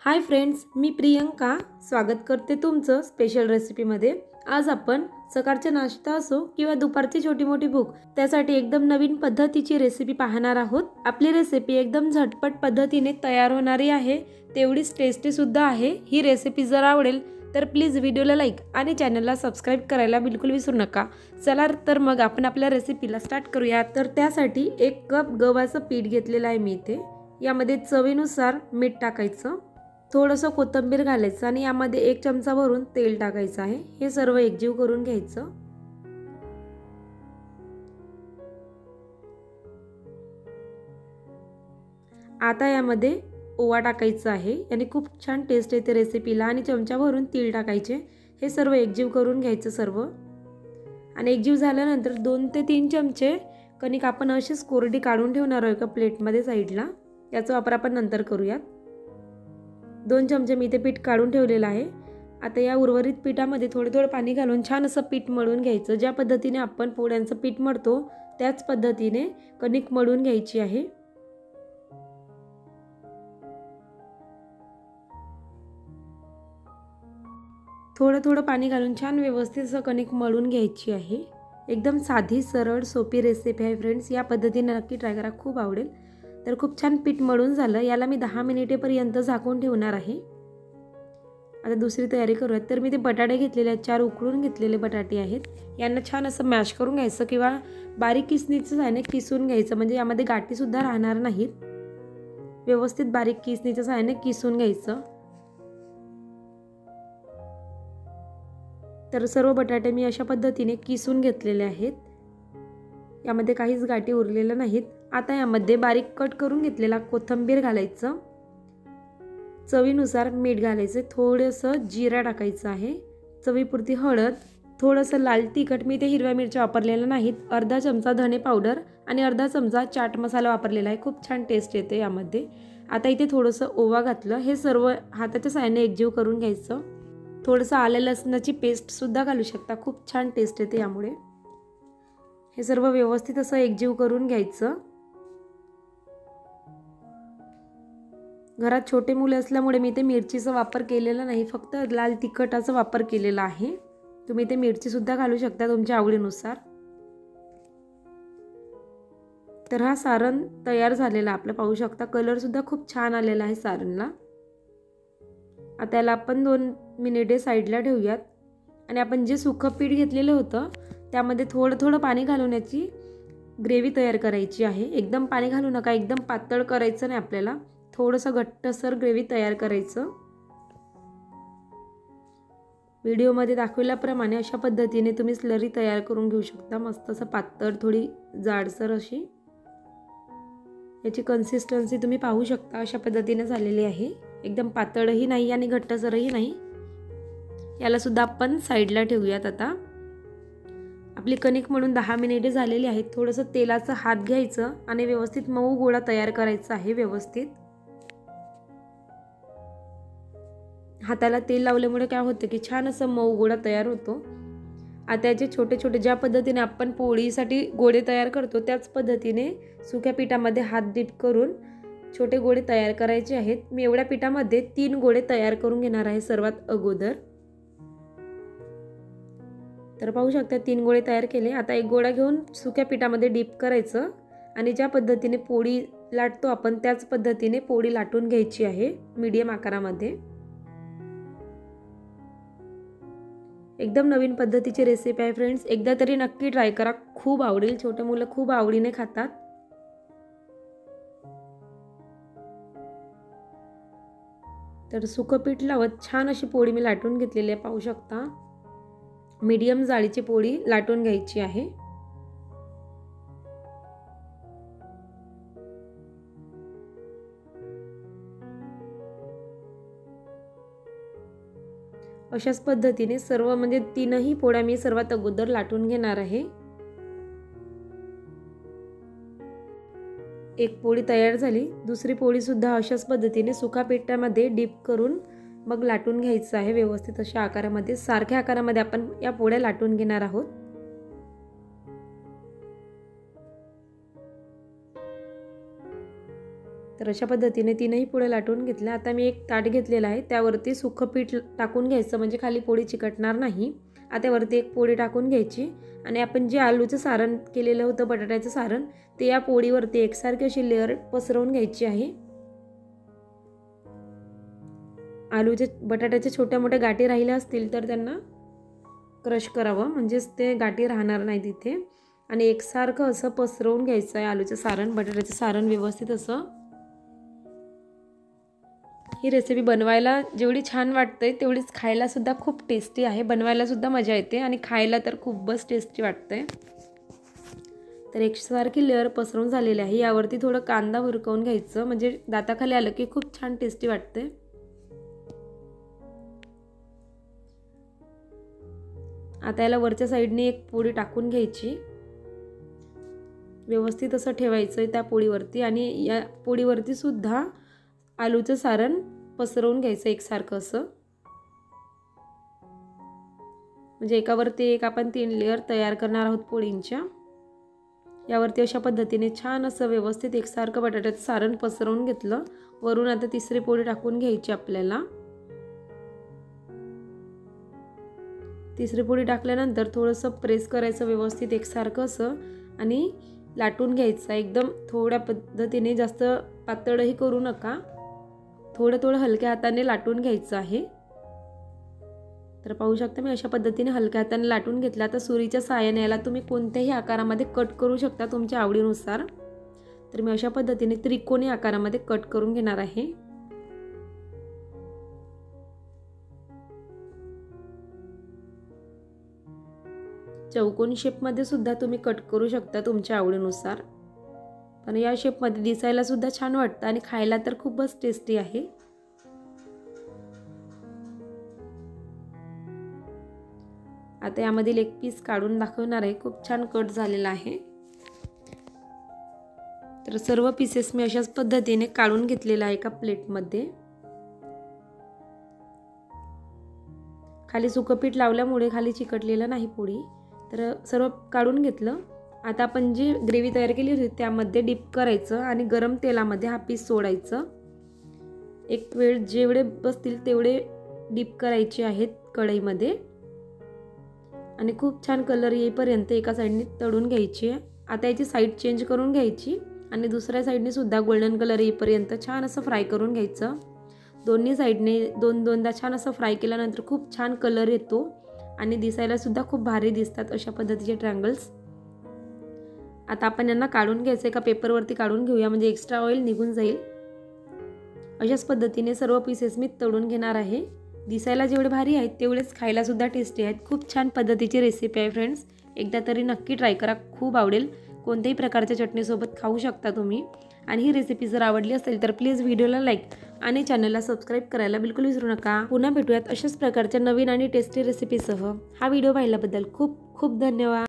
Hi friends, मी प्रियंका स्वागत करते तुमचं स्पेशल रेसिपीमध्ये। आज आपण सकाळचा नाश्ता असो किंवा दुपारची छोटी मोठी भूक त्यासाठी एकदम नवीन पद्धतीची रेसिपी पाहणार आहोत। आपली रेसिपी एकदम झटपट पद्धतीने तयार होणारी आहे, तेवढीच टेस्टी सुद्धा आहे। ही रेसिपी जर आवडेल तर प्लीज व्हिडिओला लाईक आणि चॅनलला सबस्क्राइब करायला बिलकुल विसरू नका। चला तर मग आपण आपल्या रेसिपीला स्टार्ट करूया। तर त्यासाठी 1 कप गव्हाचं पीठ घेतलेलं आहे मी इथे। यामध्ये चवीनुसार मीठ टाकायचं, थोडंसं कोथिंबीर घालायचं आणि यामध्ये 1 चमचा भरून तेल टाकायचं आहे। हे सर्व एकजीव करून घ्यायचं। आता यामध्ये ओवा टाकायचा आहे, याने खूप छान टेस्ट येते रेसिपीला। आणि चमचा भरून तीळ टाकायचे। हे सर्व एकजीव करून घ्यायचं सर्व। आणि एकजीव झाल्यानंतर 2 ते 3 चमचे कणिक आपण अशीच कोरडी काढून ठेवणार आहोत एका प्लेटमध्ये साईडला। याचा वापर आपण नंतर करूयात। 2 चमचे मी इथे पीठ काढून ठेवलेलं आहे। आता या उर्वरित पीठामध्ये थोडे पाणी घालून छान असं पीठ मळून घ्यायचं। ज्या पद्धतीने आपण पोळ्यांचं पीठ मळतो त्याच पद्धतीने कणिक मळून घ्यायची आहे। थोडं पाणी घालून छान व्यवस्थित असं कणिक मळून घ्यायची आहे। एकदम साधी सरळ सोपी रेसिपी आहे फ्रेंड्स, या पद्धतीने नक्की ट्राय करा, खूप आवडेल। तर खूप छान पीठ मळून झालं, याला मी 10 मिनिटेपर्यंत झाकून ठेवणार आहे। आता दुसरी तयारी करूयात। तर मी ते बटाटे घेतलेले आहेत, 4 उकळून घेतलेले बटाटे आहेत। यांना छान असं मॅश करून घ्यायचं किंवा बारीक किसणीचं साहाय्याने किसून घ्यायचं, म्हणजे यामध्ये गाठी सुद्धा राहणार नाहीत। व्यवस्थित बारीक किसणीच्या साहाय्याने किसून घ्यायचं। तर सर्व बटाटे मी अशा पद्धतीने किसून घेतलेले आहेत, यामध्ये काहीच गाठी उरलेल्या नाहीत। आता यामध्ये बारीक कट करून घेतलेला कोथिंबीर घालायचं, चवीनुसार मीठ घालायचं, थोडंसं जिरा टाकायचं आहे, चवीपुरती हळद, थोडंसं लाल तिखट, मी ते हिरव्या मिरच्या वापरलेल्या नाहीत, अर्धा चमचा धने पावडर आणि अर्धा चमचा चाट मसाला वापरलेला आहे। खूप छान टेस्ट येते यामध्ये। आता इथे थोडंसं ओवा घातलं, हे सर्व हाताच्या साहाय्याने एकजीव करून घ्यायचं। थोडंसं आलं लसणाची पेस्ट सुद्धा घालू शकता, खूप छान टेस्ट येते यामुळे। हे सर्व व्यवस्थित असं एकजीव करून घ्यायचं। घरात छोटे मुले असल्यामुळे मी ते मिरचीचा वापर केलेला नाही, फक्त लाल तिखटाचा वापर केलेला आहे। तुम्ही ते मिरची सुद्धा घालू शकता तुमच्या आवडीनुसार। तर हा सारण तयार झालेला आपलं पाहू शकता, कलर सुद्धा खूप छान आलेला आहे सारणला। आता याला आपण 2 मिनिटे साईडला ठेवूयात। आणि आपण जे सुकं पीठ घेतलेलं होतं त्यामध्ये थोडं पाणी घालून याची ग्रेव्ही तयार करायची आहे। एकदम पाणी घालू नका, एकदम पातळ करायचं नाही आपल्याला, थोडंसं घट्टसर ग्रेव्ही तयार करायचं। व्हिडिओमध्ये दाखवल्याप्रमाणे अशा पद्धतीने तुम्ही स्लरी तयार करून घेऊ शकता, मस्त असं पातळ, थोडी जाडसर अशी। याची कन्सिस्टन्सी तुम्ही पाहू शकता, अशा पद्धतीने झालेली आहे। एकदम पातळही नाही आणि घट्टसरही नाही। याला सुद्धा आपण साईडला ठेवूयात। आता आपली कणिक मळून 10 मिनिटे झालेली आहेत। थोडंसं तेलाचा हात घ्यायचं आणि व्यवस्थित मऊ गोळा तयार करायचा आहे। व्यवस्थित हाताला तेल लावल्यामुळे काय होतं की छान असं मऊ गोळा तयार होतो। आता याचे छोटे ज्या पद्धतीने आपण पोळीसाठी गोळे तयार करतो त्याच पद्धतीने सुक्या पिठामध्ये हात डीप करून छोटे गोळे तयार करायचे आहेत। मी एवढ्या पिठामध्ये 3 गोळे तयार करून घेणार आहे सर्वात अगोदर। तर पाहू शकता 3 गोळे तयार केले। आता एक गोळा घेऊन सुक्या पिठामध्ये डीप करायचं आणि ज्या पद्धतीने पोळी लाटतो आपण त्याच पद्धतीने पोळी लाटून घ्यायची आहे, मीडियम आकारामध्ये। एकदम नवीन पद्धतीची रेसिपी आहे फ्रेंड्स, एकदा तरी नक्की ट्राय करा, खूप आवडेल। छोटे मुलं खूप आवडीने खातात। तर सुकं पीठ लावत छान अशी पोळी मी लाटून घेतलेली आहे, पाहू शकता। मीडियम जाळीची पोळी लाटून घ्यायची आहे। अशाच पद्धतीने सर्व म्हणजे 3ही पोळ्या मी सर्वात अगोदर लाटून घेणार आहे। एक पोळी तयार झाली, दुसरी पोळी सुद्धा अशाच पद्धतीने सुका पिठामध्ये डीप करून मग लाटून घ्यायचं आहे व्यवस्थित अशा आकारामध्ये। सारख्या आकारामध्ये आपण या पोळ्या लाटून घेणार आहोत। तर अशा पद्धतीने तीनही पोळ्या लाटून घेतल्या। आता मी एक ताट घेतलेला आहे, त्यावरती सुकं पीठ टाकून घ्यायचं म्हणजे खाली पोळी चिकटणार नाही। आता वरती एक पोळी टाकून घ्यायची आणि आपण जे आलूचं सारण केलेलं होतं, बटाट्याचं सारण, ते या पोळीवरती एकसारखी अशी लेअर पसरवून घ्यायची आहे। आलूचे बटाट्याच्या छोट्या मोठ्या गाठी राहिल्या असतील तर त्यांना क्रश करावं, म्हणजेच ते गाठी राहणार नाही तिथे। आणि एकसारखं असं पसरवून घ्यायचं आहे आलूचं सारण, बटाट्याचं सारण व्यवस्थित असं। ही रेसिपी बनवायला जेवढी छान वाटते तेवढीच खायला सुद्धा खूप टेस्टी आहे। बनवायला सुद्धा मजा येते आणि खायला तर खूपच टेस्टी वाटते। तर एकसारखी लेअर पसरवून झालेली आहे। यावरती थोडं कांदा भुरकवून घ्यायचं, म्हणजे दाताखाली आलं की खूप छान टेस्टी वाटते। आता याला वरच्या साईडने एक पोळी टाकून घ्यायची, व्यवस्थित असं ठेवायचं त्या पोळीवरती आणि या पोळीवरती सुद्धा आलूचं सारण पसरवून घ्यायचं एकसारखं असं, म्हणजे एकावरती एक आपण 3 लेअर तयार करणार आहोत पोळींच्या। यावरती अशा पद्धतीने छान असं व्यवस्थित एकसारखं बटाट्याचं सारण पसरवून घेतलं। वरून आता तिसरी पोळी टाकून घ्यायची आपल्याला। तिसरी पोळी टाकल्यानंतर थोडंसं प्रेस करायचं व्यवस्थित एकसारखं असं आणि लाटून घ्यायचं एकदम थोड्या पद्धतीने, जास्त पातळही करू नका, थोडं थोडं हलक्या हाताने लाटून घ्यायचं आहे। तर पाहू शकता मी अशा पद्धतीने हलक्या हाताने लाटून घेतला। आता सुरीच्या साहाय्याने याला तुम्ही कोणत्याही आकारामध्ये कट करू शकता तुमच्या आवडीनुसार। तर मी अशा पद्धतीने त्रिकोणी आकारामध्ये कट करून घेणार आहे। चौकोनी शेपमध्ये सुद्धा तुम्ही कट करू शकता तुमच्या आवडीनुसार, पण या शेपमध्ये दिसायला सुद्धा छान वाटतं आणि खायला तर खूपच टेस्टी आहे। आता यामधील एक पीस काढून दाखवणार आहे, खूप छान कट झालेला आहे। तर सर्व पीसेस मी अशाच पद्धतीने काढून घेतलेला आहे एका प्लेटमध्ये। खाली सुकं पीठ लावल्यामुळे खाली चिकटलेलं नाही पोळी। तर सर्व काढून घेतलं। आता आपण जी ग्रेव्ही तयार केली होती त्यामध्ये डिप करायचं आणि गरम तेलामध्ये हा पीस सोडायचं। एक वेळ जेवढे बसतील तेवढे डिप करायचे आहेत कढईमध्ये आणि खूप छान कलर येईपर्यंत एका साईडने तळून घ्यायची। आता याची साईड चेंज करून घ्यायची आणि दुसऱ्या साईडने सुद्धा गोल्डन कलर येईपर्यंत छान असं फ्राय करून घ्यायचं। दोन्ही साईडने दोनदा छान असं फ्राय केल्यानंतर खूप छान कलर येतो आणि दिसायला सुद्धा खूप भारी दिसतात अशा पद्धतीचे ट्रायंगल्स। आता आपण यांना काढून घ्यायचं, एका पेपरवरती काढून घेऊया म्हणजे एक्स्ट्रा ऑइल निघून जाईल। अशाच पद्धतीने सर्व पीसेस मी तळून घेणार आहे। दिसायला जेवढे भारी आहेत तेवढेच खायला सुद्धा टेस्टी आहेत। खूप छान पद्धतीची रेसिपी आहे फ्रेंड्स, एकदा तरी नक्की ट्राय करा, खूप आवडेल। कोणत्याही प्रकारच्या चटणीसोबत खाऊ शकता तुम्ही। आणि ही रेसिपी जर आवडली असेल तर प्लीज व्हिडिओला लाईक आणि चॅनलला सबस्क्राईब करायला बिलकुल विसरू नका। पुन्हा भेटूयात अशाच प्रकारच्या नवीन आणि टेस्टी रेसिपीसह। हा व्हिडिओ पाहिल्याबद्दल खूप खूप धन्यवाद।